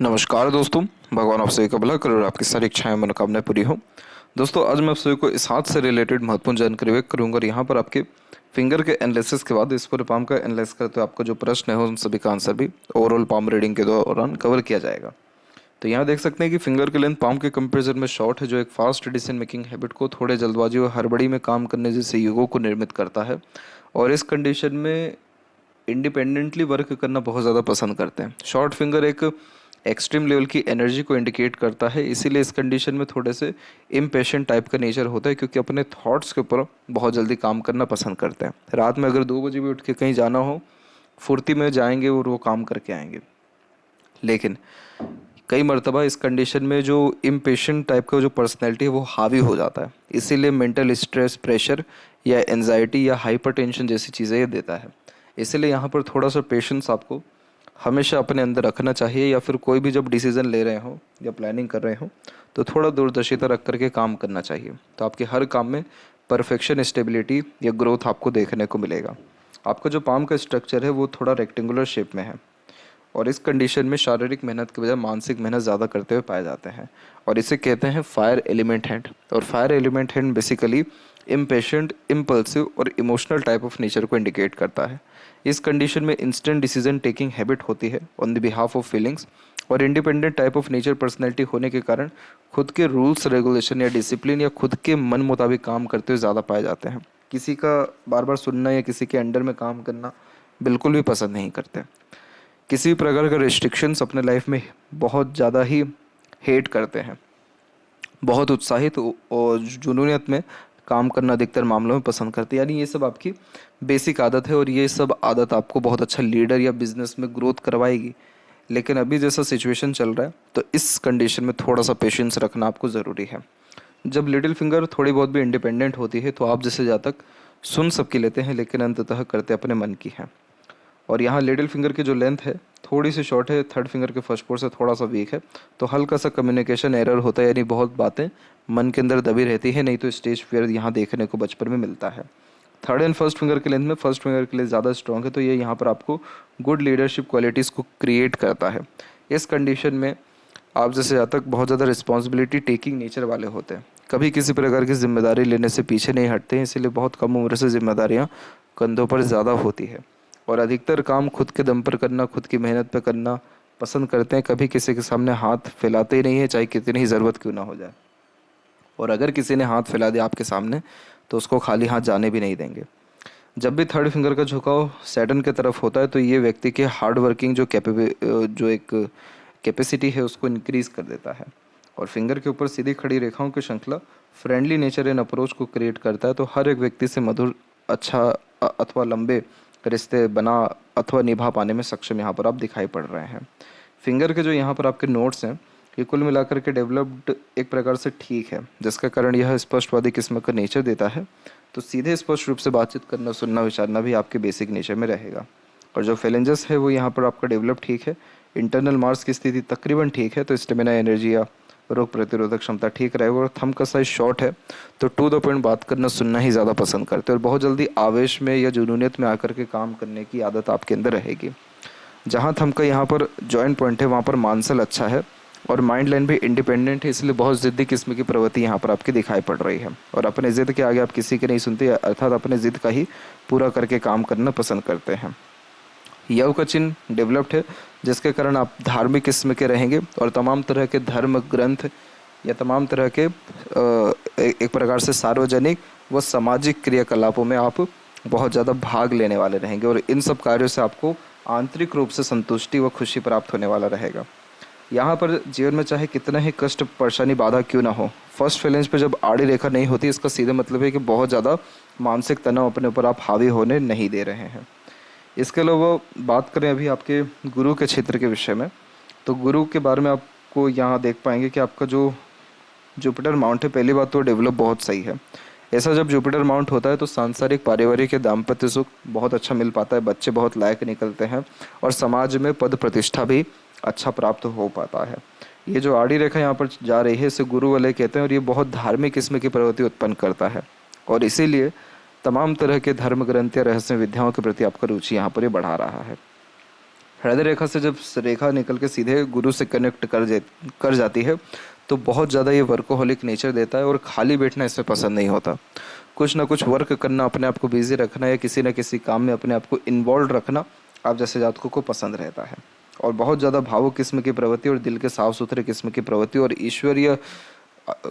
नमस्कार दोस्तों। भगवान आप सभी का भला करे और आपकी सारी इच्छाएं मनोकामनाएं पूरी हो। दोस्तों आज मैं आप सभी को इस हाथ से रिलेटेड महत्वपूर्ण जानकारी व्यक्त करूंगा और यहाँ पर आपके फिंगर के एनालिसिस के बाद इस पूरे पाम का एनालिसिस करते हुए आपका जो प्रश्न है उन सभी का आंसर भी ओवरऑल पाम रीडिंग के दौरान कवर किया जाएगा। तो यहाँ देख सकते हैं कि फिंगर की लेंथ पाम के कंपेरिजन में शॉर्ट है, जो एक फास्ट डिसीजन मेकिंग हैबिट को थोड़े जल्दबाजी और हड़बड़ी में काम करने जैसे युगों को निर्मित करता है और इस कंडीशन में इंडिपेंडेंटली वर्क करना बहुत ज़्यादा पसंद करते हैं। शॉर्ट फिंगर एक एक्सट्रीम लेवल की एनर्जी को इंडिकेट करता है, इसीलिए इस कंडीशन में थोड़े से इम्पेशेंट टाइप का नेचर होता है, क्योंकि अपने थॉट्स के ऊपर बहुत जल्दी काम करना पसंद करते हैं। रात में अगर 2 बजे भी उठ के कहीं जाना हो, फुर्ती में जाएंगे और वो काम करके आएंगे। लेकिन कई मरतबा इस कंडीशन में जो इम्पेशेंट टाइप का जो पर्सनैलिटी है वो हावी हो जाता है, इसीलिए मेंटल स्ट्रेस, प्रेशर या एनजाइटी या हाइपर टेंशन जैसी चीज़ें ये देता है। इसीलिए यहाँ पर थोड़ा सा पेशेंस आपको हमेशा अपने अंदर रखना चाहिए, या फिर कोई भी जब डिसीज़न ले रहे हो या प्लानिंग कर रहे हो तो थोड़ा दूरदर्शिता रख करके काम करना चाहिए। तो आपके हर काम में परफेक्शन, स्टेबिलिटी या ग्रोथ आपको देखने को मिलेगा। आपका जो पाम का स्ट्रक्चर है वो थोड़ा रेक्टेंगुलर शेप में है और इस कंडीशन में शारीरिक मेहनत के बजाय मानसिक मेहनत ज़्यादा करते हुए पाए जाते हैं और इसे कहते हैं फायर एलिमेंट हैंड। और fire element hand basically impatient, impulsive और इमोशनल टाइप ऑफ नेचर को इंडिकेट करता है। इस कंडीशन में इंस्टेंट डिसीजन टेकिंग हैबिट होती है on the behalf of feelings और independent type of nature personality होने के कारण खुद के रूल्स, रेगुलेशन या डिसिप्लिन या खुद के मन मुताबिक काम करते हुए ज़्यादा पाए जाते हैं। किसी का बार बार सुनना या किसी के अंडर में काम करना बिल्कुल भी पसंद नहीं करते। किसी भी प्रकार का रिस्ट्रिक्शंस अपने लाइफ में बहुत ज़्यादा ही हेट करते हैं। बहुत उत्साहित और जुनूनियत में काम करना अधिकतर मामलों में पसंद करते हैं। यानी ये सब आपकी बेसिक आदत है और ये सब आदत आपको बहुत अच्छा लीडर या बिजनेस में ग्रोथ करवाएगी। लेकिन अभी जैसा सिचुएशन चल रहा है तो इस कंडीशन में थोड़ा सा पेशेंस रखना आपको ज़रूरी है। जब लिटिल फिंगर थोड़ी बहुत भी इंडिपेंडेंट होती है तो आप जैसे जातक सुन सबकी लेते हैं, लेकिन अंततः करते अपने मन की है। और यहाँ लिटिल फिंगर की जो लेंथ है थोड़ी सी शॉर्ट है, थर्ड फिंगर के फर्स्ट पोर से थोड़ा सा वीक है, तो हल्का सा कम्युनिकेशन एरर होता है, यानी बहुत बातें मन के अंदर दबी रहती है, नहीं तो स्टेज फियर यहाँ देखने को बचपन में मिलता है। थर्ड एंड फर्स्ट फिंगर के लेंथ में फर्स्ट फिंगर के लिए ज़्यादा स्ट्रॉन्ग है, तो ये यहाँ पर आपको गुड लीडरशिप क्वालिटीज़ को क्रिएट करता है। इस कंडीशन में आप जैसे जातक बहुत ज़्यादा रिस्पॉन्सिबिलिटी टेकिंग नेचर वाले होते हैं, कभी किसी प्रकार की जिम्मेदारी लेने से पीछे नहीं हटते हैं, इसीलिए बहुत कम उम्र से जिम्मेदारियाँ कंधों पर ज़्यादा होती है और अधिकतर काम खुद के दम पर करना, खुद की मेहनत पर करना पसंद करते हैं। कभी किसी के सामने हाथ फैलाते ही नहीं है, चाहे कितनी ही ज़रूरत क्यों ना हो जाए। और अगर किसी ने हाथ फैला दिया आपके सामने तो उसको खाली हाथ जाने भी नहीं देंगे। जब भी थर्ड फिंगर का झुकाव सैटर्न की तरफ होता है तो ये व्यक्ति के हार्ड वर्किंग जो एक कैपेसिटी है उसको इंक्रीज़ कर देता है। और फिंगर के ऊपर सीधी खड़ी रेखाओं की श्रृंखला फ्रेंडली नेचर एंड अप्रोच को क्रिएट करता है, तो हर एक व्यक्ति से मधुर, अच्छा अथवा लंबे रिश्ते बना अथवा निभा पाने में सक्षम यहाँ पर आप दिखाई पड़ रहे हैं। फिंगर के जो यहाँ पर आपके नोट्स हैं ये कुल मिलाकर के डेवलप्ड एक प्रकार से ठीक है, जिसका कारण यह स्पष्टवादी किस्म का नेचर देता है। तो सीधे स्पष्ट रूप से बातचीत करना, सुनना, विचारना भी आपके बेसिक नेचर में रहेगा। और जो फेलेंजस है वो यहाँ पर आपका डेवलप ठीक है। इंटरनल मार्स की स्थिति तकरीबन ठीक है, तो स्टेमिना, एनर्जी या रोग प्रतिरोधक क्षमता ठीक रहेगा। और थंब का साइज शॉर्ट है, तो टू द पॉइंट बात करना, सुनना ही ज़्यादा पसंद करते हैं और बहुत जल्दी आवेश में या जुनूनियत में आकर के काम करने की आदत आपके अंदर रहेगी। जहाँ थंब का यहाँ पर जॉइंट पॉइंट है वहाँ पर मानसल अच्छा है और माइंड लाइन भी इंडिपेंडेंट है, इसलिए बहुत ज़िद्दी किस्म की प्रवृत्ति यहाँ पर आपकी दिखाई पड़ रही है। और अपने ज़िद के आगे आप किसी की नहीं सुनते, अर्थात अपने ज़िद का ही पूरा करके काम करना पसंद करते हैं। यव का चिन्ह डेवलप्ड है, जिसके कारण आप धार्मिक किस्म के रहेंगे और तमाम तरह के धर्म ग्रंथ या तमाम तरह के एक प्रकार से सार्वजनिक व सामाजिक क्रियाकलापों में आप बहुत ज़्यादा भाग लेने वाले रहेंगे और इन सब कार्यों से आपको आंतरिक रूप से संतुष्टि व खुशी प्राप्त होने वाला रहेगा। यहाँ पर जीवन में चाहे कितना ही कष्ट, परेशानी, बाधा क्यों ना हो, फर्स्ट फेलेंज पे जब आड़ी रेखा नहीं होती, इसका सीधा मतलब है कि बहुत ज़्यादा मानसिक तनाव अपने ऊपर आप हावी होने नहीं दे रहे हैं। इसके अलावा बात करें अभी आपके गुरु के क्षेत्र के विषय में, तो गुरु के बारे में आपको यहाँ देख पाएंगे कि आपका जो जुपिटर माउंट है, पहली बात तो डेवलप बहुत सही है। ऐसा जब जुपिटर माउंट होता है तो सांसारिक, पारिवारिक या दाम्पत्य सुख बहुत अच्छा मिल पाता है, बच्चे बहुत लायक निकलते हैं और समाज में पद प्रतिष्ठा भी अच्छा प्राप्त हो पाता है। ये जो आड़ी रेखा यहाँ पर जा रही है इसे गुरु वाले कहते हैं और ये बहुत धार्मिक किस्म की प्रवृत्ति उत्पन्न करता है और इसीलिए तमाम तरह के धर्म ग्रंथ या रहस्य विद्याओं के प्रति आपका रुचि यहाँ पर ये बढ़ा रहा है। हृदय रेखा से जब रेखा निकल के सीधे गुरु से कनेक्ट कर जाती है तो बहुत ज़्यादा ये वर्कोहोलिक नेचर देता है और खाली बैठना इसमें पसंद नहीं होता। कुछ ना कुछ वर्क करना, अपने आप को बिजी रखना या किसी न किसी काम में अपने आप को इन्वॉल्व रखना आप जैसे जातकों को पसंद रहता है। और बहुत ज़्यादा भावुक किस्म की प्रवृत्ति और दिल के साफ सुथरे किस्म की प्रवृत्ति और ईश्वरीय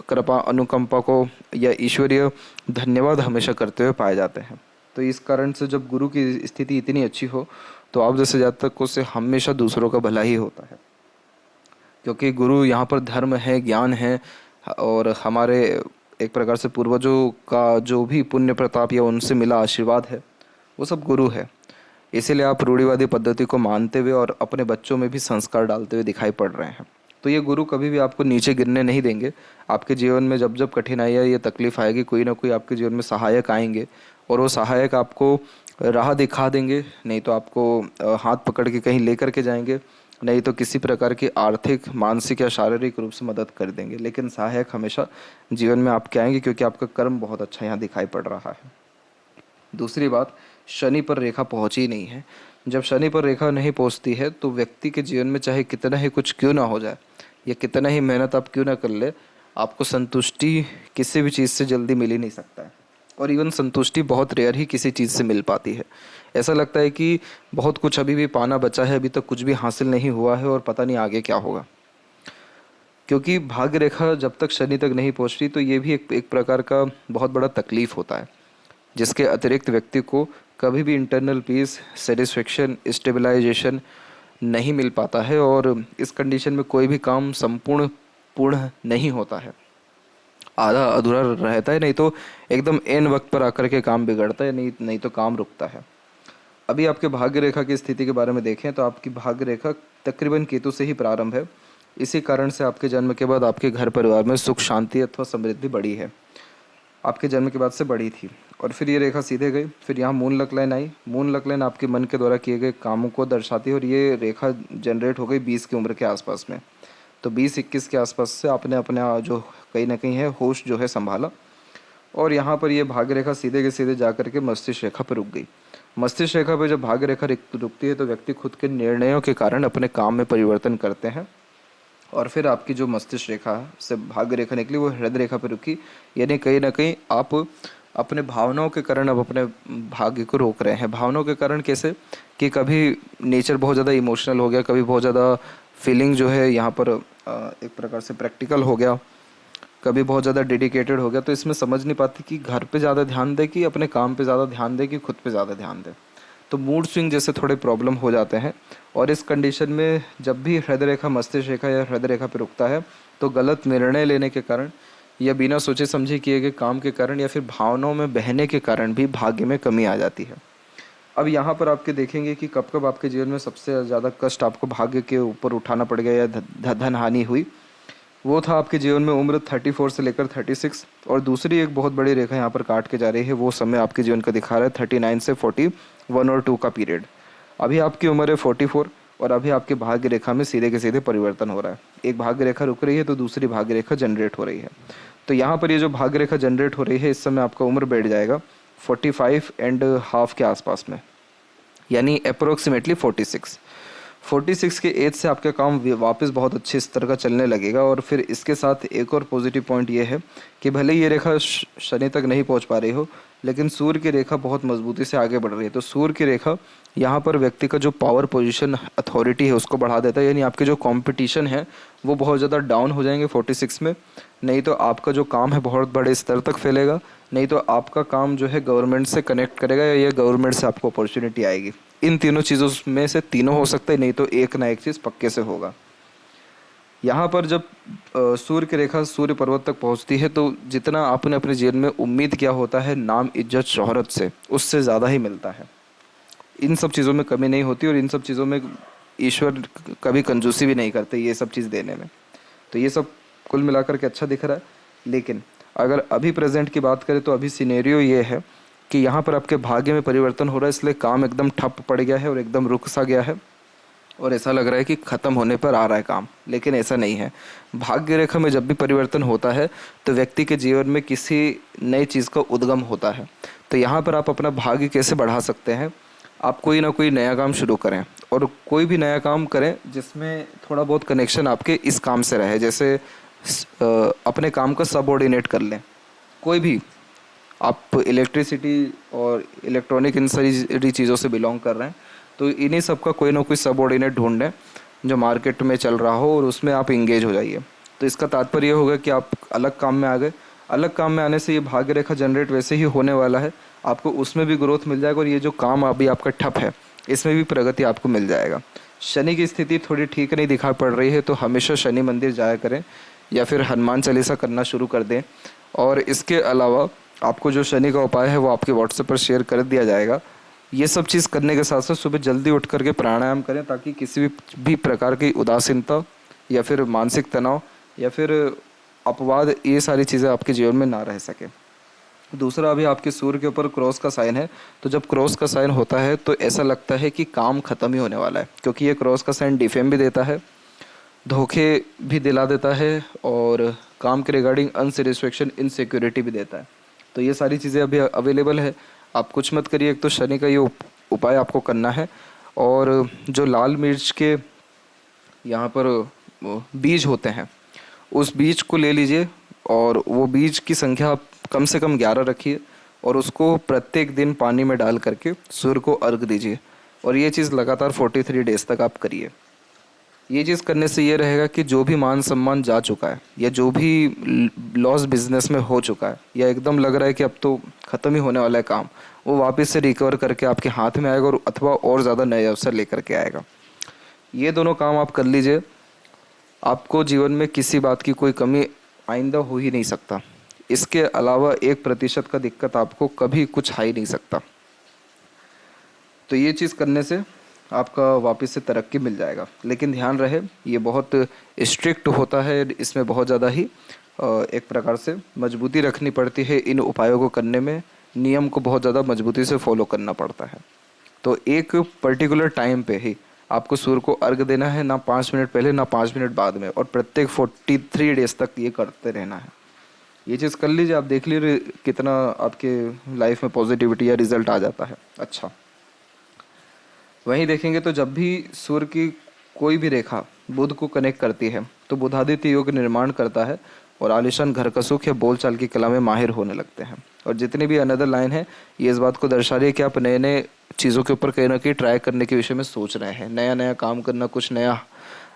कृपा अनुकंपा को या ईश्वरीय धन्यवाद हमेशा करते हुए पाए जाते हैं। तो इस कारण से जब गुरु की स्थिति इतनी अच्छी हो तो आप जैसे जातकों से हमेशा दूसरों का भला ही होता है, क्योंकि गुरु यहाँ पर धर्म है, ज्ञान है और हमारे एक प्रकार से पूर्वजों का जो भी पुण्य प्रताप या उनसे मिला आशीर्वाद है वो सब गुरु है। इसीलिए आप रूढ़िवादी पद्धति को मानते हुए और अपने बच्चों में भी संस्कार डालते हुए दिखाई पड़ रहे हैं। तो ये गुरु कभी भी आपको नीचे गिरने नहीं देंगे। आपके जीवन में जब जब कठिनाइयाँ या तकलीफ आएगी, कोई ना कोई आपके जीवन में सहायक आएंगे और वो सहायक आपको राह दिखा देंगे, नहीं तो आपको हाथ पकड़ के कहीं लेकर के जाएंगे, नहीं तो किसी प्रकार की आर्थिक, मानसिक या शारीरिक रूप से मदद कर देंगे, लेकिन सहायक हमेशा जीवन में आपके आएंगे क्योंकि आपका कर्म बहुत अच्छा यहाँ दिखाई पड़ रहा है। दूसरी बात, शनि पर रेखा पहुंची नहीं है। जब शनि पर रेखा नहीं पहुंचती है तो व्यक्ति के जीवन में चाहे कितना ही कुछ क्यों ना हो जाए या कितना ही मेहनत आप क्यों ना कर ले, आपको संतुष्टि किसी भी चीज़ से जल्दी मिल ही नहीं सकता है। और इवन संतुष्टि बहुत रेयर ही किसी चीज़ से मिल पाती है। ऐसा लगता है कि बहुत कुछ अभी भी पाना बचा है, अभी तक कुछ भी हासिल नहीं हुआ है और पता नहीं आगे क्या होगा। क्योंकि भाग्य रेखा जब तक शनि तक नहीं पहुंचती तो ये भी एक प्रकार का बहुत बड़ा तकलीफ होता है, जिसके अतिरिक्त व्यक्ति को कभी भी इंटरनल पीस, सेटिस्फेक्शन, स्टेबलाइजेशन नहीं मिल पाता है और इस कंडीशन में कोई भी काम पूर्ण नहीं होता है, आधा अधूरा रहता है, नहीं तो एकदम एन वक्त पर आकर के काम बिगड़ता है, नहीं तो काम रुकता है। अभी आपके भाग्य रेखा की स्थिति के बारे में देखें तो आपकी भाग्य रेखा तकरीबन केतु से ही प्रारंभ है। इसी कारण से आपके जन्म के बाद आपके घर परिवार में सुख शांति अथवा समृद्धि बढ़ी है, आपके जन्म के बाद से बढ़ी थी। और फिर ये रेखा सीधे गई, फिर यहाँ मून लक लाइन आई। मून लक लाइन आपके मन के द्वारा किए गए कामों को दर्शाती है और ये रेखा जनरेट हो गई 20 की उम्र के आसपास में। तो 20-21 के आसपास से आपने अपने जो कहीं ना कहीं है होश जो है संभाला और यहाँ पर ये भाग्य रेखा सीधे के सीधे जा कर के मस्तिष्क रेखा पर रुक गई। मस्तिष्क रेखा पर जब भाग्य रेखा रुकती है तो व्यक्ति खुद के निर्णयों के कारण अपने काम में परिवर्तन करते हैं। और फिर आपकी जो मस्तिष्क रेखा से भाग्य रेखा निकली वो हृदय रेखा पर रुकी, यानी कहीं ना कहीं आप अपने भावनाओं के कारण अब अपने भाग्य को रोक रहे हैं। भावनाओं के कारण कैसे कि कभी नेचर बहुत ज़्यादा इमोशनल हो गया, कभी बहुत ज़्यादा फीलिंग जो है यहाँ पर एक प्रकार से प्रैक्टिकल हो गया, कभी बहुत ज़्यादा डेडिकेटेड हो गया। तो इसमें समझ नहीं पाती कि घर पे ज़्यादा ध्यान दे कि अपने काम पे ज़्यादा ध्यान दे कि खुद पे ज़्यादा ध्यान दे। तो मूड स्विंग जैसे थोड़े प्रॉब्लम हो जाते हैं। और इस कंडीशन में जब भी हृदय रेखा मस्तिष्क रेखा या हृदय रेखा पे रुकता है तो गलत निर्णय लेने के कारण या बिना सोचे समझे किए गए काम के कारण या फिर भावनाओं में बहने के कारण भी भाग्य में कमी आ जाती है। अब यहाँ पर आपके देखेंगे कि कब कब आपके जीवन में सबसे ज़्यादा कष्ट आपको भाग्य के ऊपर उठाना पड़ गया या धन हानि हुई, वो था आपके जीवन में उम्र 34 से लेकर 36। और दूसरी एक बहुत बड़ी रेखा यहाँ पर काट के जा रही है, वो समय आपके जीवन का दिखा रहा है 39 से 41 और 2 का पीरियड। अभी आपकी उम्र है 44 और अभी आपके भाग्य रेखा में सीधे के सीधे परिवर्तन हो रहा है। एक भाग्य रेखा रुक रही है तो दूसरी भाग्य रेखा जनरेट हो रही है। तो यहाँ पर ये जो भाग्य रेखा जनरेट हो रही है इस समय आपका उम्र बैठ जाएगा 45.5 के आसपास में, यानी अप्रोक्सीमेटली 46 के एज से आपका काम वापस बहुत अच्छे स्तर का चलने लगेगा। और फिर इसके साथ एक और पॉजिटिव पॉइंट ये है कि भले ये रेखा शनि तक नहीं पहुंच पा रही हो, लेकिन सूर्य की रेखा बहुत मजबूती से आगे बढ़ रही है। तो सूर्य की रेखा यहाँ पर व्यक्ति का जो पावर पोजीशन अथॉरिटी है उसको बढ़ा देता है, यानी आपके जो कंपटीशन है वो बहुत ज़्यादा डाउन हो जाएंगे 46 में। नहीं तो आपका जो काम है बहुत बड़े स्तर तक फैलेगा, नहीं तो आपका काम जो है गवर्नमेंट से कनेक्ट करेगा या गवर्नमेंट से आपको अपॉर्चुनिटी आएगी। इन तीनों चीज़ों में से तीनों हो सकता है, नहीं तो एक ना एक चीज़ पक्के से होगा। यहाँ पर जब सूर्य की रेखा सूर्य पर्वत तक पहुँचती है तो जितना आपने अपने जीवन में उम्मीद किया होता है नाम, इज्जत, शोहरत से, उससे ज़्यादा ही मिलता है। इन सब चीज़ों में कमी नहीं होती और इन सब चीज़ों में ईश्वर कभी कंजूसी भी नहीं करते ये सब चीज़ देने में। तो ये सब कुल मिलाकर के अच्छा दिख रहा है। लेकिन अगर अभी प्रेजेंट की बात करें तो अभी सिनेरियो ये है कि यहाँ पर आपके भाग्य में परिवर्तन हो रहा है, इसलिए काम एकदम ठप पड़ गया है और एकदम रुक सा गया है और ऐसा लग रहा है कि ख़त्म होने पर आ रहा है काम, लेकिन ऐसा नहीं है। भाग्य रेखा में जब भी परिवर्तन होता है तो व्यक्ति के जीवन में किसी नई चीज़ का उद्गम होता है। तो यहाँ पर आप अपना भाग्य कैसे बढ़ा सकते हैं, आप कोई ना कोई नया काम शुरू करें, और कोई भी नया काम करें जिसमें थोड़ा बहुत कनेक्शन आपके इस काम से रहे। जैसे अपने काम का सबऑर्डिनेट कर लें। कोई भी, आप इलेक्ट्रिसिटी और इलेक्ट्रॉनिक इन सारी चीज़ों से बिलोंग कर रहे हैं, तो इन्हीं सब का कोई ना कोई सबऑर्डिनेट ढूंढें जो मार्केट में चल रहा हो, और उसमें आप इंगेज हो जाइए। तो इसका तात्पर्य ये होगा कि आप अलग काम में आ गए। अलग काम में आने से ये भाग्य रेखा जनरेट वैसे ही होने वाला है, आपको उसमें भी ग्रोथ मिल जाएगा, और ये जो काम अभी आपका ठप है इसमें भी प्रगति आपको मिल जाएगा। शनि की स्थिति थोड़ी ठीक नहीं दिखाई पड़ रही है, तो हमेशा शनि मंदिर जाया करें, या फिर हनुमान चालीसा करना शुरू कर दें। और इसके अलावा आपको जो शनि का उपाय है वो आपके व्हाट्सएप पर शेयर कर दिया जाएगा। ये सब चीज़ करने के साथ साथ सुबह जल्दी उठ करके प्राणायाम करें, ताकि किसी भी प्रकार की उदासीनता या फिर मानसिक तनाव या फिर अपवाद, ये सारी चीज़ें आपके जीवन में ना रह सके। दूसरा, अभी आपके सूर्य के ऊपर क्रॉस का साइन है, तो जब क्रॉस का साइन होता है तो ऐसा लगता है कि काम ख़त्म ही होने वाला है, क्योंकि ये क्रॉस का साइन डिफेम भी देता है, धोखे भी दिला देता है, और काम के रिगार्डिंग अनसेटिस्फेक्शन, इनसिक्योरिटी भी देता है। तो ये सारी चीज़ें अभी अवेलेबल है। आप कुछ मत करिए, एक तो शनि का ये उपाय आपको करना है, और जो लाल मिर्च के यहाँ पर बीज होते हैं, उस बीज को ले लीजिए, और वो बीज की संख्या आप कम से कम 11 रखिए, और उसको प्रत्येक दिन पानी में डाल करके सूर्य को अर्घ दीजिए। और ये चीज़ लगातार 43 डेज तक आप करिए। ये चीज़ करने से ये रहेगा कि जो भी मान सम्मान जा चुका है, या जो भी लॉस बिजनेस में हो चुका है, या एकदम लग रहा है कि अब तो ख़त्म ही होने वाला है काम, वो वापस से रिकवर करके आपके हाथ में आएगा, और अथवा और ज़्यादा नए अवसर लेकर के आएगा। ये दोनों काम आप कर लीजिए, आपको जीवन में किसी बात की कोई कमी आइंदा हो ही नहीं सकता। इसके अलावा 1% का दिक्कत आपको कभी कुछ आ ही नहीं सकता। तो ये चीज़ करने से आपका वापस से तरक्की मिल जाएगा। लेकिन ध्यान रहे, ये बहुत स्ट्रिक्ट होता है, इसमें बहुत ज़्यादा ही एक प्रकार से मजबूती रखनी पड़ती है। इन उपायों को करने में नियम को बहुत ज़्यादा मजबूती से फॉलो करना पड़ता है। तो एक पर्टिकुलर टाइम पे ही आपको सूर्य को अर्घ देना है, ना 5 मिनट पहले ना 5 मिनट बाद में, और प्रत्येक 43 डेज तक ये करते रहना है। ये चीज़ कर लीजिए, आप देख लीजिए कितना आपके लाइफ में पॉजिटिविटी या रिजल्ट आ जाता है। अच्छा, वहीं देखेंगे तो जब भी सूर्य की कोई भी रेखा बुध को कनेक्ट करती है, तो बुधादित्य योग निर्माण करता है, और आलिशान घर का सुख या बोलचाल की कला में माहिर होने लगते हैं। और जितनी भी अनदर लाइन है, ये इस बात को दर्शा रही है कि आप नए नए चीज़ों के ऊपर कहीं ना कहीं ट्राई करने के विषय में सोच रहे हैं। नया नया काम करना, कुछ नया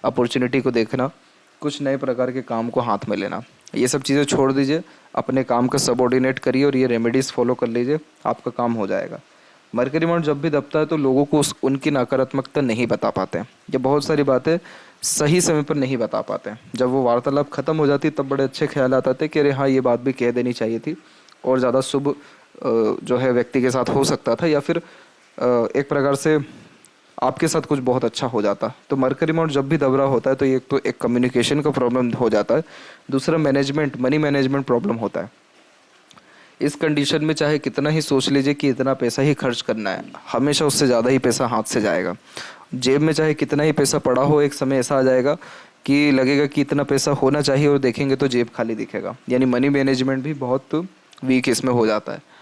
अपॉर्चुनिटी को देखना, कुछ नए प्रकार के काम को हाथ में लेना, ये सब चीज़ें छोड़ दीजिए। अपने काम का सबऑर्डिनेट करिए, और ये रेमेडीज़ फॉलो कर लीजिए, आपका काम हो जाएगा। मरकरी माउंट जब भी दबता है तो लोगों को उनकी नकारात्मकता नहीं बता पाते हैं, या बहुत सारी बातें सही समय पर नहीं बता पाते हैं। जब वो वार्तालाप खत्म हो जाती तब बड़े अच्छे ख्याल आते थे कि अरे हाँ, ये बात भी कह देनी चाहिए थी, और ज़्यादा शुभ जो है व्यक्ति के साथ हो सकता था, या फिर एक प्रकार से आपके साथ कुछ बहुत अच्छा हो जाता। तो मरकरी माउंट जब भी दब रहा होता है तो एक कम्युनिकेशन का प्रॉब्लम हो जाता है, दूसरा मैनेजमेंट, मनी मैनेजमेंट प्रॉब्लम होता है। इस कंडीशन में चाहे कितना ही सोच लीजिए कि इतना पैसा ही खर्च करना है, हमेशा उससे ज़्यादा ही पैसा हाथ से जाएगा। जेब में चाहे कितना ही पैसा पड़ा हो, एक समय ऐसा आ जाएगा कि लगेगा कि इतना पैसा होना चाहिए, और देखेंगे तो जेब खाली दिखेगा। यानी मनी मैनेजमेंट भी बहुत वीक इसमें हो जाता है।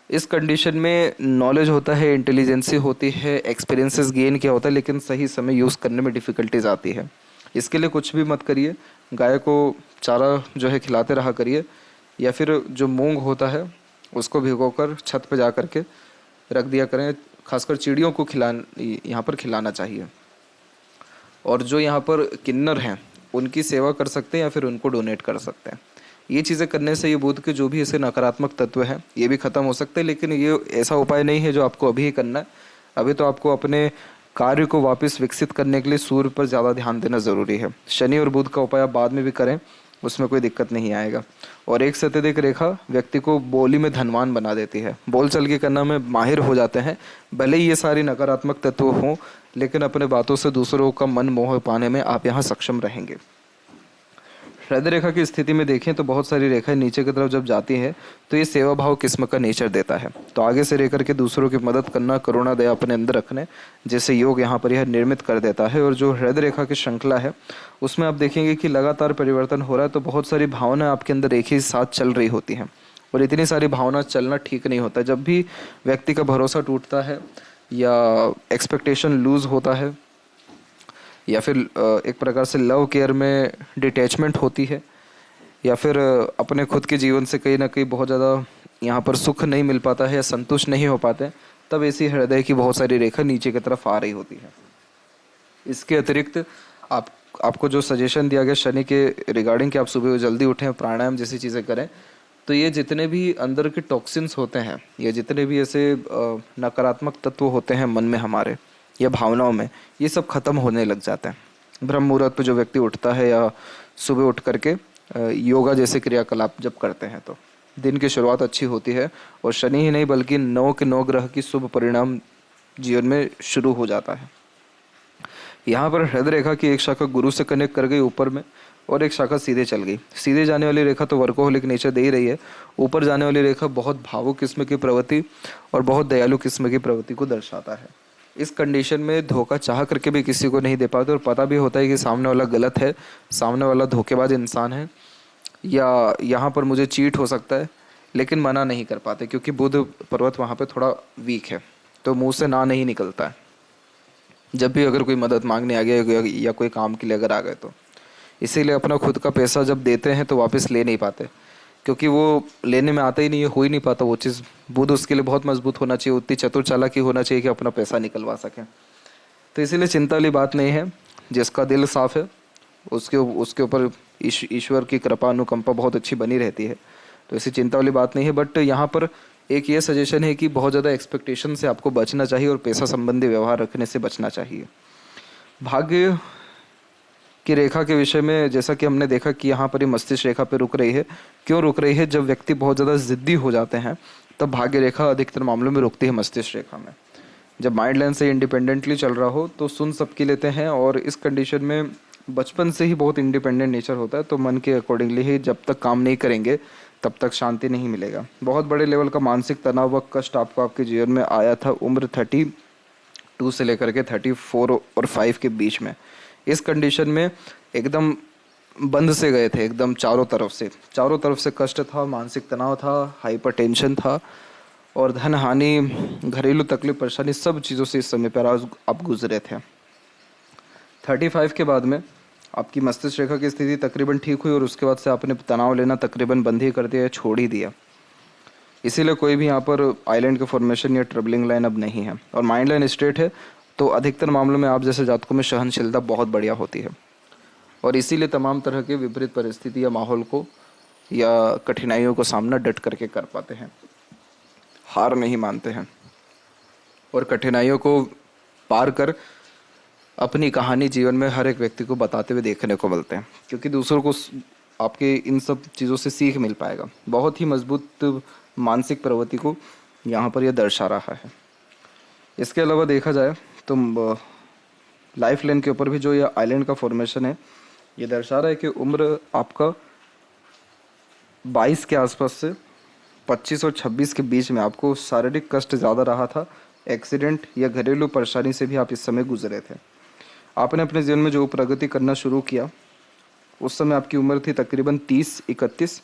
इस कंडीशन में नॉलेज होता है, इंटेलिजेंसी होती है, एक्सपीरियंसेस गेन किया होता है, लेकिन सही समय यूज़ करने में डिफ़िकल्टीज आती है। इसके लिए कुछ भी मत करिए, गाय को चारा जो है खिलाते रहा करिए, या फिर जो मूंग होता है उसको भिगोकर छत पे जा कर के रख दिया करें। खासकर चिड़ियों को यहाँ पर खिलाना चाहिए। और जो यहाँ पर किन्नर हैं उनकी सेवा कर सकते हैं, या फिर उनको डोनेट कर सकते हैं। ये चीज़ें करने से ये बुध के जो भी ऐसे नकारात्मक तत्व हैं ये भी ख़त्म हो सकते हैं। लेकिन ये ऐसा उपाय नहीं है जो आपको अभी ही करना है। अभी तो आपको अपने कार्य को वापस विकसित करने के लिए सूर्य पर ज़्यादा ध्यान देना ज़रूरी है। शनि और बुध का उपाय आप बाद में भी करें, उसमें कोई दिक्कत नहीं आएगा। और एक से अत्यधिक रेखा व्यक्ति को बोली में धनवान बना देती है, बोल चल के करना में माहिर हो जाते हैं। भले ही ये सारी नकारात्मक तत्व हों, लेकिन अपने बातों से दूसरों का मन मोह पाने में आप यहाँ सक्षम रहेंगे। हृदय रेखा की स्थिति में देखें तो बहुत सारी रेखाएं नीचे की तरफ जब जाती हैं तो ये सेवा भाव किस्म का नेचर देता है। तो आगे से रह करके दूसरों की मदद करना, करुणा दया अपने अंदर रखने जैसे योग यहाँ पर यह निर्मित कर देता है। और जो हृदय रेखा की श्रृंखला है उसमें आप देखेंगे कि लगातार परिवर्तन हो रहा है। तो बहुत सारी भावनाएं आपके अंदर एक ही साथ चल रही होती हैं, और इतनी सारी भावना चलना ठीक नहीं होता। जब भी व्यक्ति का भरोसा टूटता है या एक्सपेक्टेशन लूज़ होता है, या फिर एक प्रकार से लव केयर में डिटैचमेंट होती है, या फिर अपने खुद के जीवन से कहीं ना कहीं बहुत ज़्यादा यहाँ पर सुख नहीं मिल पाता है या संतुष्ट नहीं हो पाते, तब ऐसी हृदय की बहुत सारी रेखा नीचे की तरफ आ रही होती है। इसके अतिरिक्त आप आपको जो सजेशन दिया गया शनि के रिगार्डिंग कि आप सुबह जल्दी उठें, प्राणायाम जैसी चीज़ें करें, तो ये जितने भी अंदर के टॉक्सिन्स होते हैं या जितने भी ऐसे नकारात्मक तत्व होते हैं मन में हमारे या भावनाओं में, ये सब खत्म होने लग जाते हैं। ब्रह्म मुहूर्त पर जो व्यक्ति उठता है या सुबह उठ करके योगा जैसे क्रियाकलाप जब करते हैं तो दिन की शुरुआत अच्छी होती है, और शनि ही नहीं बल्कि 9 के 9 ग्रह की शुभ परिणाम जीवन में शुरू हो जाता है। यहाँ पर हृदय रेखा की एक शाखा गुरु से कनेक्ट कर गई ऊपर में, और एक शाखा सीधे चल गई। सीधे जाने वाली रेखा तो वर्कोहोलिक नेचर दे ही रही है, ऊपर जाने वाली रेखा बहुत भावुक किस्म की प्रवृत्ति और बहुत दयालु किस्म की प्रवृत्ति को दर्शाता है। इस कंडीशन में धोखा चाह करके भी किसी को नहीं दे पाते, और पता भी होता है कि सामने वाला गलत है, सामने वाला धोखेबाज इंसान है, या यहाँ पर मुझे चीट हो सकता है, लेकिन मना नहीं कर पाते क्योंकि बुध पर्वत वहाँ पे थोड़ा वीक है, तो मुंह से ना नहीं निकलता है। जब भी अगर कोई मदद मांगने आ गया या कोई काम के लिए अगर आ गए तो इसीलिए अपना खुद का पैसा जब देते हैं तो वापस ले नहीं पाते, क्योंकि वो लेने में आता ही नहीं है, हो ही नहीं पाता वो चीज़। बुध उसके लिए बहुत मजबूत होना चाहिए, उतनी चतुर चालाकी होना चाहिए कि अपना पैसा निकलवा सकें। तो इसीलिए चिंता वाली बात नहीं है, जिसका दिल साफ है उसके ऊपर ईश्वर की कृपा अनुकंपा बहुत अच्छी बनी रहती है, तो ऐसी चिंता वाली बात नहीं है। बट यहाँ पर एक ये सजेशन है कि बहुत ज़्यादा एक्सपेक्टेशन से आपको बचना चाहिए और पैसा संबंधी व्यवहार रखने से बचना चाहिए। भाग्य की रेखा के विषय में जैसा कि हमने देखा कि यहाँ पर ही मस्तिष्क रेखा पे रुक रही है। क्यों रुक रही है? जब व्यक्ति बहुत ज़्यादा ज़िद्दी हो जाते हैं तब भाग्य रेखा अधिकतर मामलों में रुकती है मस्तिष्क रेखा में। जब माइंड लाइन से इंडिपेंडेंटली चल रहा हो तो सुन सबकी लेते हैं, और इस कंडीशन में बचपन से ही बहुत इंडिपेंडेंट नेचर होता है, तो मन के अकॉर्डिंगली ही जब तक काम नहीं करेंगे तब तक शांति नहीं मिलेगा। बहुत बड़े लेवल का मानसिक तनाव व कष्ट आपको आपके जीवन में आया था उम्र 32 से लेकर के 34 और 5 के बीच में। इस कंडीशन में एकदम बंद से गए थे, एकदम चारों तरफ से कष्ट था, मानसिक तनाव था, हाइपर टेंशन था, और धन हानि, घरेलू तकलीफ, परेशानी, सब चीज़ों से इस समय पर आप गुजरे थे। 35 के बाद में आपकी मस्तिष्क रेखा की स्थिति तकरीबन ठीक हुई, और उसके बाद से आपने तनाव लेना तकरीबन बंद ही कर दिया, छोड़ ही दिया। इसीलिए कोई भी यहाँ पर आइलैंड के फॉर्मेशन या ट्रबलिंग लाइन अब नहीं है, और माइंड लाइन स्ट्रेट है, तो अधिकतर मामलों में आप जैसे जातकों में सहनशीलता बहुत बढ़िया होती है, और इसीलिए तमाम तरह के विपरीत परिस्थिति या माहौल को या कठिनाइयों को सामना डट करके कर पाते हैं, हार नहीं मानते हैं, और कठिनाइयों को पार कर अपनी कहानी जीवन में हर एक व्यक्ति को बताते हुए देखने को मिलते हैं, क्योंकि दूसरों को आपके इन सब चीज़ों से सीख मिल पाएगा। बहुत ही मजबूत मानसिक प्रवृत्ति को यहाँ पर यह दर्शा रहा है। इसके अलावा देखा जाए तो लाइफ लाइन के ऊपर भी जो यह आइलैंड का फॉर्मेशन है, ये दर्शा रहा है कि उम्र आपका 22 के आसपास से 25 और 26 के बीच में आपको शारीरिक कष्ट ज़्यादा रहा था, एक्सीडेंट या घरेलू परेशानी से भी आप इस समय गुजरे थे। आपने अपने जीवन में जो प्रगति करना शुरू किया उस समय आपकी उम्र थी तकरीबन 30-31,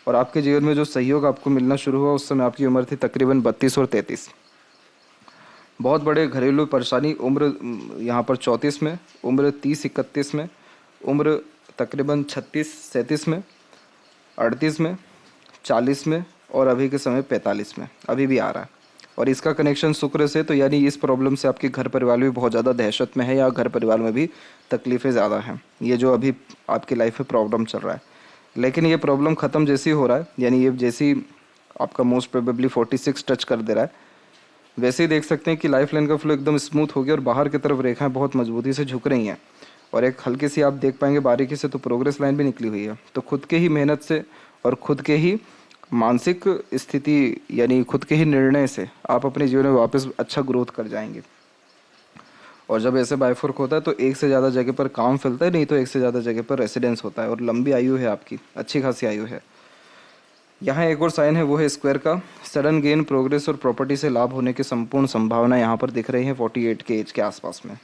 और आपके जीवन में जो सहयोग आपको मिलना शुरू हुआ उस समय आपकी उम्र थी तकरीबन 32 और 33। बहुत बड़े घरेलू परेशानी उम्र यहाँ पर 34 में, उम्र 30-31 में, उम्र तकरीबन 36-37 में, 38 में, 40 में, और अभी के समय 45 में अभी भी आ रहा है। और इसका कनेक्शन शुक्र से, तो यानी इस प्रॉब्लम से आपके घर परिवार भी बहुत ज़्यादा दहशत में है, या घर परिवार में भी तकलीफ़ें ज़्यादा हैं, ये जो अभी आपकी लाइफ में प्रॉब्लम चल रहा है। लेकिन ये प्रॉब्लम ख़त्म जैसी हो रहा है, यानी ये जैसी आपका मोस्ट प्रोबेबली 46 टच कर दे रहा है, वैसे ही देख सकते हैं कि लाइफ लाइन का फ्लो एकदम स्मूथ हो गया, और बाहर की तरफ रेखाएं बहुत मजबूती से झुक रही हैं, और एक हल्की सी आप देख पाएंगे बारीकी से तो प्रोग्रेस लाइन भी निकली हुई है। तो खुद के ही मेहनत से और खुद के ही मानसिक स्थिति यानी खुद के ही निर्णय से आप अपने जीवन में वापस अच्छा ग्रोथ कर जाएंगे। और जब ऐसे बायफोर्क होता है तो एक से ज़्यादा जगह पर काम फैलता है, नहीं तो एक से ज़्यादा जगह पर रेसिडेंस होता है, और लंबी आयु है आपकी, अच्छी खासी आयु है। यहाँ एक और साइन है, वो है स्क्वायर का। सडन गेन, प्रोग्रेस और प्रॉपर्टी से लाभ होने की संपूर्ण संभावना यहाँ पर दिख रही है 48 के एज के आसपास में।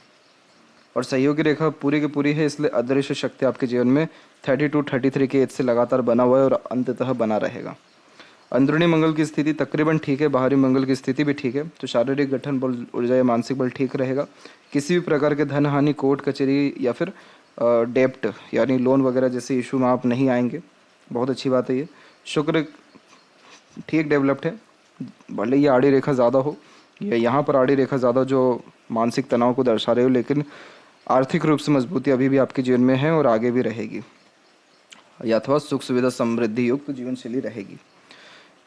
और सहयोगी रेखा पूरी की पूरी है, इसलिए अदृश्य शक्ति आपके जीवन में 32-33 के एज से लगातार बना हुआ है और अंततः बना रहेगा। अंदरूनी मंगल की स्थिति तकरीबन ठीक है, बाहरी मंगल की स्थिति भी ठीक है। तो शारीरिक गठन बल, ऊर्जा या मानसिक बल ठीक रहेगा। किसी भी प्रकार के धन हानि, कोर्ट कचहरी या फिर डेप्ट यानी लोन वगैरह जैसे इशू में आप नहीं आएंगे, बहुत अच्छी बात है ये। शुक्र ठीक डेवलप्ड है, भले ये आड़ी रेखा ज़्यादा हो या यहाँ पर आड़ी रेखा ज़्यादा जो मानसिक तनाव को दर्शा रहे हो, लेकिन आर्थिक रूप से मजबूती अभी भी आपके जीवन में है और आगे भी रहेगी, या अथवा सुख सुविधा समृद्धि युक्त जीवन शैली रहेगी।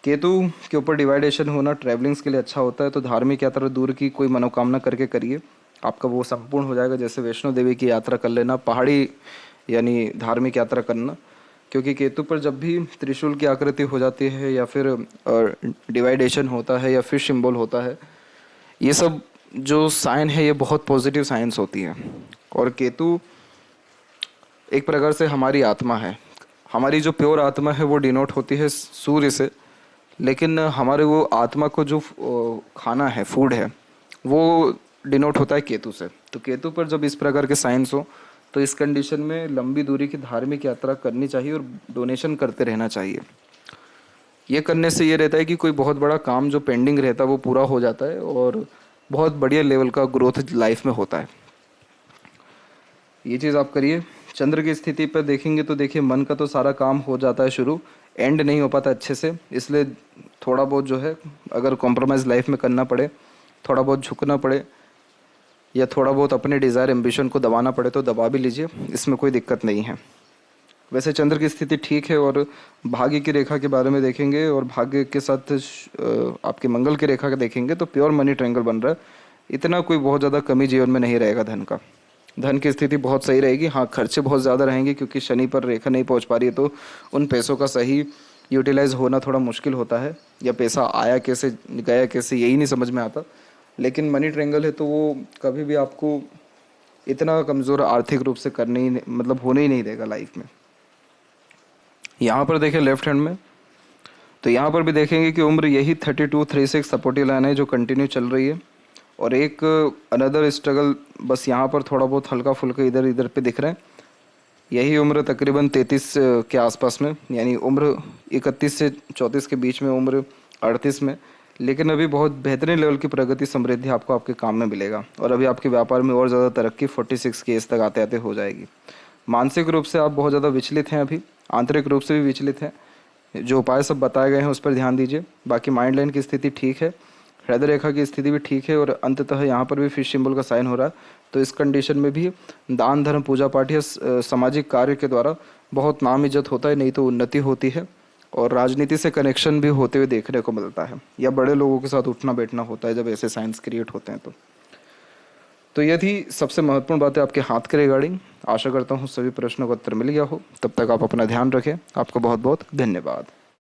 केतु के ऊपर डिवाइडेशन होना ट्रैवलिंग्स के लिए अच्छा होता है, तो धार्मिक यात्रा दूर की कोई मनोकामना करके करिए, आपका वो संपूर्ण हो जाएगा। जैसे वैष्णो देवी की यात्रा कर लेना, पहाड़ी यानी धार्मिक यात्रा करना, क्योंकि केतु पर जब भी त्रिशूल की आकृति हो जाती है या फिर डिवाइडेशन होता है या फिर सिंबल होता है, ये सब जो साइन है ये बहुत पॉजिटिव साइंस होती है। और केतु एक प्रकार से हमारी आत्मा है, हमारी जो प्योर आत्मा है वो डिनोट होती है सूर्य से, लेकिन हमारे वो आत्मा को जो खाना है, फूड है, वो डिनोट होता है केतु से। तो केतु पर जब इस प्रकार के साइंस हो तो इस कंडीशन में लंबी दूरी की धार्मिक यात्रा करनी चाहिए और डोनेशन करते रहना चाहिए। ये करने से ये रहता है कि कोई बहुत बड़ा काम जो पेंडिंग रहता है वो पूरा हो जाता है और बहुत बढ़िया लेवल का ग्रोथ लाइफ में होता है। ये चीज़ आप करिए। चंद्र की स्थिति पर देखेंगे तो देखिए मन का तो सारा काम हो जाता है शुरू, एंड नहीं हो पाता अच्छे से, इसलिए थोड़ा बहुत जो है अगर कॉम्प्रोमाइज़ लाइफ में करना पड़े, थोड़ा बहुत झुकना पड़े या थोड़ा बहुत अपने डिज़ायर एम्बिशन को दबाना पड़े तो दबा भी लीजिए, इसमें कोई दिक्कत नहीं है। वैसे चंद्र की स्थिति ठीक है। और भाग्य की रेखा के बारे में देखेंगे और भाग्य के साथ आपके मंगल की रेखा का देखेंगे तो प्योर मनी ट्रायंगल बन रहा है, इतना कोई बहुत ज़्यादा कमी जीवन में नहीं रहेगा धन का। धन की स्थिति बहुत सही रहेगी। हाँ, खर्चे बहुत ज़्यादा रहेंगे क्योंकि शनि पर रेखा नहीं पहुँच पा रही है, तो उन पैसों का सही यूटिलाइज होना थोड़ा मुश्किल होता है, या पैसा आया कैसे गया कैसे यही नहीं समझ में आता। लेकिन मनी ट्रायंगल है तो वो कभी भी आपको इतना कमज़ोर आर्थिक रूप से करने ही मतलब होने ही नहीं देगा लाइफ में। यहाँ पर देखें लेफ्ट हैंड में, तो यहाँ पर भी देखेंगे कि उम्र यही 32-36 सपोर्टिव लाइन है जो कंटिन्यू चल रही है, और एक अनदर स्ट्रगल बस यहाँ पर थोड़ा बहुत हल्का फुल्का इधर इधर पे दिख रहा है। यही उम्र तकरीबन 33 के आसपास में, यानी उम्र 31 से 34 के बीच में, उम्र 38 में, लेकिन अभी बहुत बेहतरीन लेवल की प्रगति समृद्धि आपको आपके काम में मिलेगा और अभी आपके व्यापार में और ज़्यादा तरक्की 46 के एज तक आते आते हो जाएगी। मानसिक रूप से आप बहुत ज़्यादा विचलित हैं, अभी आंतरिक रूप से भी विचलित हैं। जो उपाय सब बताए गए हैं उस पर ध्यान दीजिए। बाकी माइंड लाइन की स्थिति ठीक है, हृदय रेखा की स्थिति भी ठीक है, और अंततः यहाँ पर भी फिश सिंबल का साइन हो रहा है। तो इस कंडीशन में भी दान धर्म पूजा पाठ या सामाजिक कार्य के द्वारा बहुत नाम इज्जत होता है, नहीं तो उन्नति होती है, और राजनीति से कनेक्शन भी होते हुए देखने को मिलता है, या बड़े लोगों के साथ उठना बैठना होता है जब ऐसे साइंस क्रिएट होते हैं। तो ये थी सबसे महत्वपूर्ण बातें आपके हाथ के रिगार्डिंग। आशा करता हूँ सभी प्रश्नों का उत्तर मिल गया हो। तब तक आप अपना ध्यान रखें। आपको बहुत बहुत धन्यवाद।